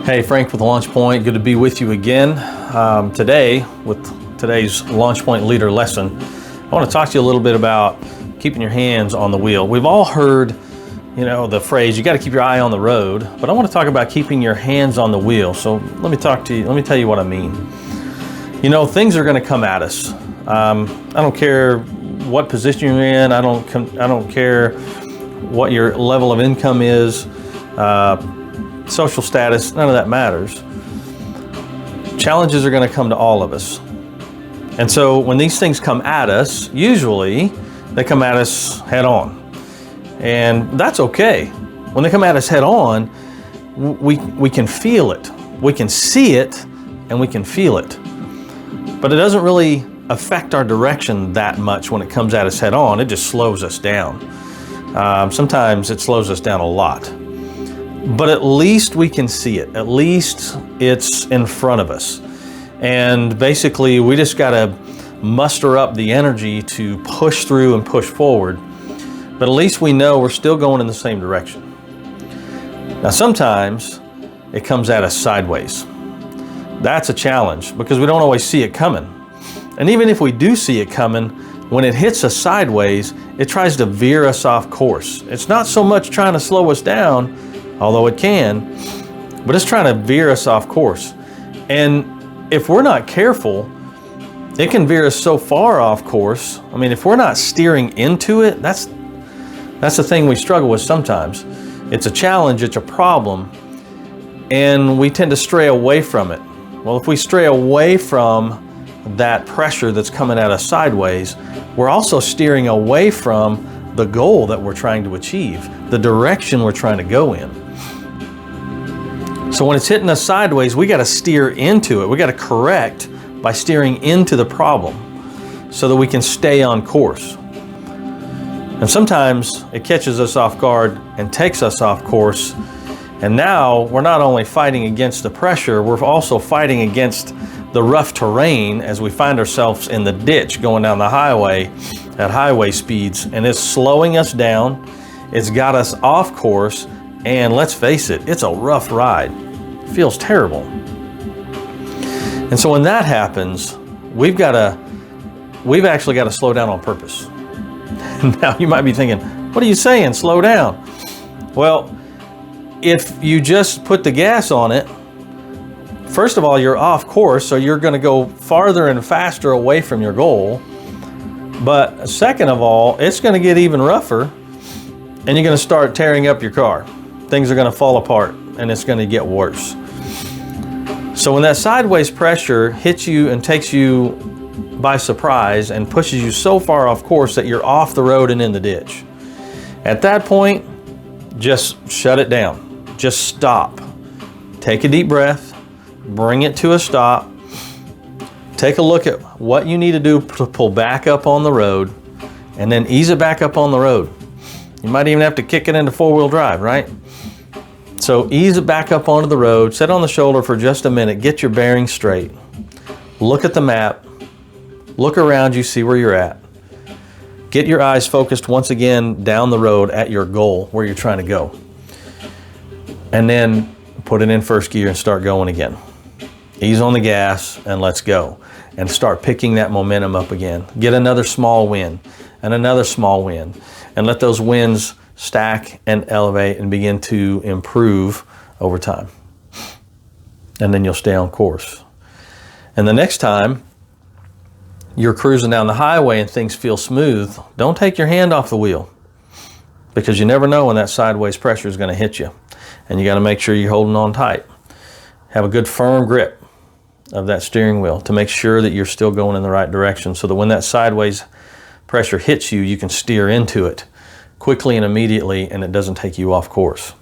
Hey, Frank with Launch Point. Good to be with you again. Today, with today's Launch Point Leader lesson, I want to talk to you a little bit about keeping your hands on the wheel. We've all heard, the phrase, you got to keep your eye on the road, but I want to talk about keeping your hands on the wheel. So let me tell you what I mean. Things are going to come at us. I don't care what position you're in. I don't care what your level of income is. Social status, none of that matters. Challenges are going to come to all of us. And so when these things come at us, usually they come at us head on. And that's okay. When they come at us head on, we can feel it. We can see it and we can feel it. But it doesn't really affect our direction that much when it comes at us head on. It just slows us down. Sometimes it slows us down a lot. But at least we can see it. At least it's in front of us. And basically, we just got to muster up the energy to push through and push forward. But at least we know we're still going in the same direction. Now, sometimes it comes at us sideways. That's a challenge because we don't always see it coming. And even if we do see it coming, when it hits us sideways, it tries to veer us off course. It's not so much trying to slow us down, although it can, but it's trying to veer us off course. And if we're not careful, it can veer us so far off course. I mean, if we're not steering into it, that's the thing we struggle with sometimes. It's a challenge, it's a problem, and we tend to stray away from it. Well, if we stray away from that pressure that's coming at us sideways, we're also steering away from the goal that we're trying to achieve, the direction we're trying to go in. So when it's hitting us sideways, we got to steer into it. We got to correct by steering into the problem so that we can stay on course. And sometimes it catches us off guard and takes us off course. And now we're not only fighting against the pressure, we're also fighting against the rough terrain as we find ourselves in the ditch going down the highway at highway speeds. And it's slowing us down. It's got us off course. And let's face it, it's a rough ride. It feels terrible. And so when that happens, we've actually got to slow down on purpose. Now you might be thinking, what are you saying? Slow down. Well, if you just put the gas on it, first of all, you're off course, so you're going to go farther and faster away from your goal. But second of all, it's going to get even rougher, and you're going to start tearing up your car. Things are going to fall apart and it's going to get worse. So when that sideways pressure hits you and takes you by surprise and pushes you so far off course that you're off the road and in the ditch, at that point, just shut it down. Just stop. Take a deep breath, bring it to a stop. Take a look at what you need to do to pull back up on the road and then ease it back up on the road. You might even have to kick it into four-wheel drive, right? So ease it back up onto the road, sit on the shoulder for just a minute, get your bearings straight. Look at the map, look around you, see where you're at. Get your eyes focused once again down the road at your goal, where you're trying to go. And then put it in first gear and start going again. Ease on the gas and let's go. And start picking that momentum up again. Get another small win and another small win. And let those wins stack and elevate and begin to improve over time. And then you'll stay on course. And the next time you're cruising down the highway and things feel smooth, don't take your hand off the wheel, because you never know when that sideways pressure is going to hit you. And you got to make sure you're holding on tight. Have a good firm grip of that steering wheel to make sure that you're still going in the right direction, so that when that sideways pressure hits you, you can steer into it quickly and immediately, and it doesn't take you off course.